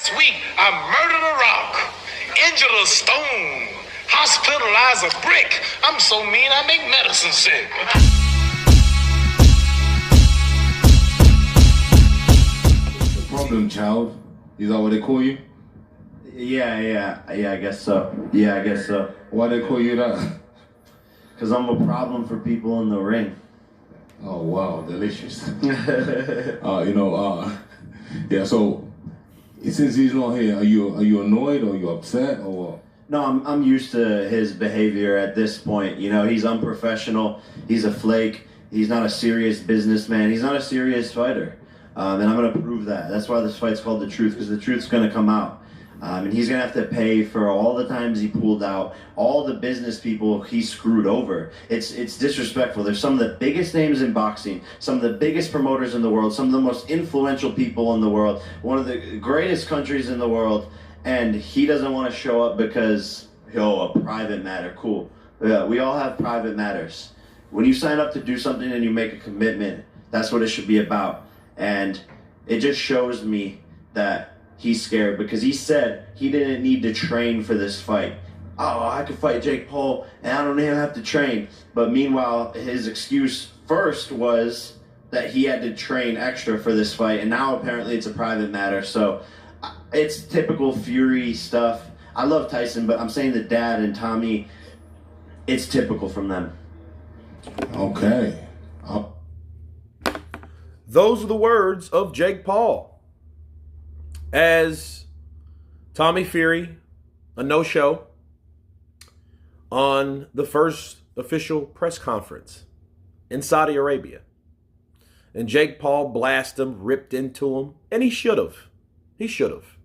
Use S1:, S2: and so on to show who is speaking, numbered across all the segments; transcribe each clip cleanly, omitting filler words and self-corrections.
S1: This week, I murdered a rock, injured a stone, hospitalized a brick. I'm so mean, I make medicine sick.
S2: The problem child? Is that what they call you?
S3: Yeah, I guess so. Yeah, I guess so.
S2: Why they call you that?
S3: Because I'm a problem for people in the ring.
S2: Oh, wow, delicious. Yeah, so since he's not here, are you annoyed or are you upset or what?
S3: No, I'm used to his behavior at this point. You know, he's unprofessional. He's a flake. He's not a serious businessman. He's not a serious fighter. And I'm going to prove that. That's why this fight's called The Truth, because the truth's going to come out. And he's going to have to pay for all the times he pulled out, all the business people he screwed over. It's disrespectful. There's some of the biggest names in boxing, some of the biggest promoters in the world, some of the most influential people in the world, one of the greatest countries in the world, and he doesn't want to show up because, a private matter. Cool. Yeah, we all have private matters. When you sign up to do something and you make a commitment, that's what it should be about. And it just shows me that he's scared, because he said he didn't need to train for this fight. Oh, I could fight Jake Paul and I don't even have to train. But meanwhile, his excuse first was that he had to train extra for this fight, and now apparently it's a private matter. So it's typical Fury stuff. I love Tyson, but I'm saying the dad and Tommy, it's typical from them.
S2: Okay.
S4: Those are the words of Jake Paul. As Tommy Fury, a no-show on the first official press conference in Saudi Arabia. And Jake Paul blasted him, ripped into him, and he should have. He should have.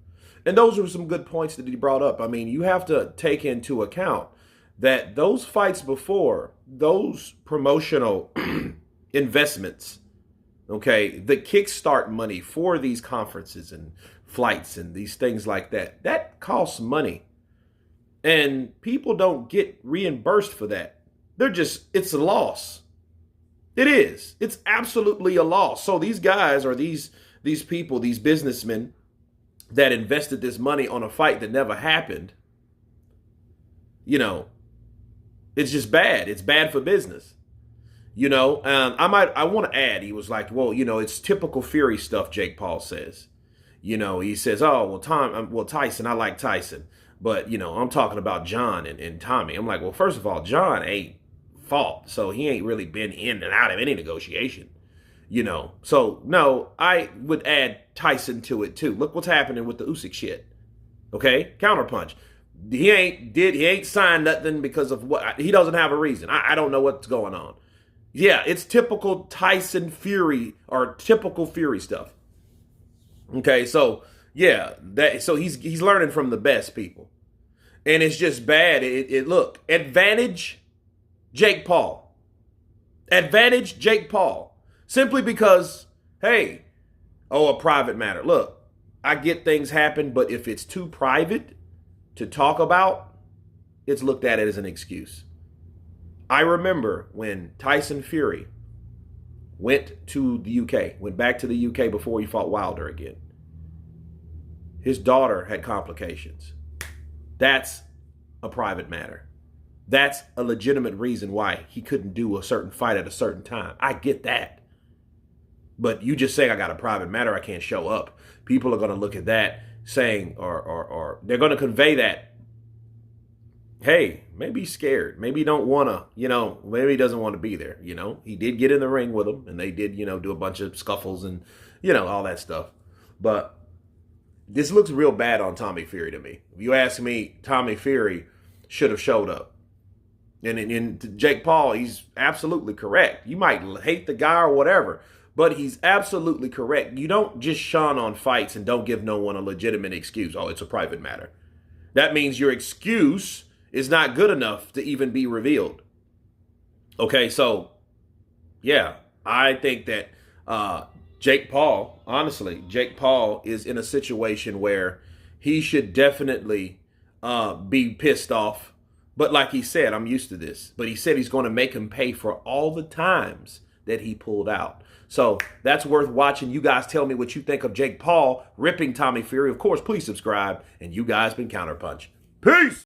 S4: And those were some good points that he brought up. I mean, you have to take into account that those fights before, those promotional investments, okay, the kickstart money for these conferences and flights and these things like that, that costs money. And people don't get reimbursed for that. It's a loss. It is. It's absolutely a loss. So these guys are these people, these businessmen that invested this money on a fight that never happened. It's just bad. It's bad for business. I want to add, he was like, well, it's typical Fury stuff, Jake Paul says. He says, oh, well, Tyson, I like Tyson. But, I'm talking about John and Tommy. I'm like, well, first of all, John ain't fought. So he ain't really been in and out of any negotiation, So, no, I would add Tyson to it, too. Look what's happening with the Usyk shit. Okay? Counterpunch. He ain't signed nothing because of what? He doesn't have a reason. I don't know what's going on. Yeah, it's typical Tyson Fury or typical Fury stuff. Okay, so yeah, so he's learning from the best people, and it's just bad. Look, advantage Jake Paul, simply because a private matter. Look, I get things happen, but if it's too private to talk about, it's looked at as an excuse. I remember when Tyson Fury went back to the UK before he fought Wilder again. His daughter had complications. That's a private matter. That's a legitimate reason why he couldn't do a certain fight at a certain time. I get that. But you just saying I got a private matter, I can't show up. People are going to look at that saying, or they're going to convey that, hey, maybe he's scared. Maybe he don't want to, maybe he doesn't want to be there. He did get in the ring with him and they did, do a bunch of scuffles and, all that stuff. But this looks real bad on Tommy Fury to me. If you ask me, Tommy Fury should have showed up. And Jake Paul, he's absolutely correct. You might hate the guy or whatever, but he's absolutely correct. You don't just shun on fights and don't give no one a legitimate excuse. Oh, it's a private matter. That means your excuse is not good enough to even be revealed. Okay, so, yeah, I think that Jake Paul is in a situation where he should definitely be pissed off. But like he said, I'm used to this. But he said he's going to make him pay for all the times that he pulled out. So that's worth watching. You guys tell me what you think of Jake Paul ripping Tommy Fury. Of course, please subscribe. And you guys been Counterpunch. Peace!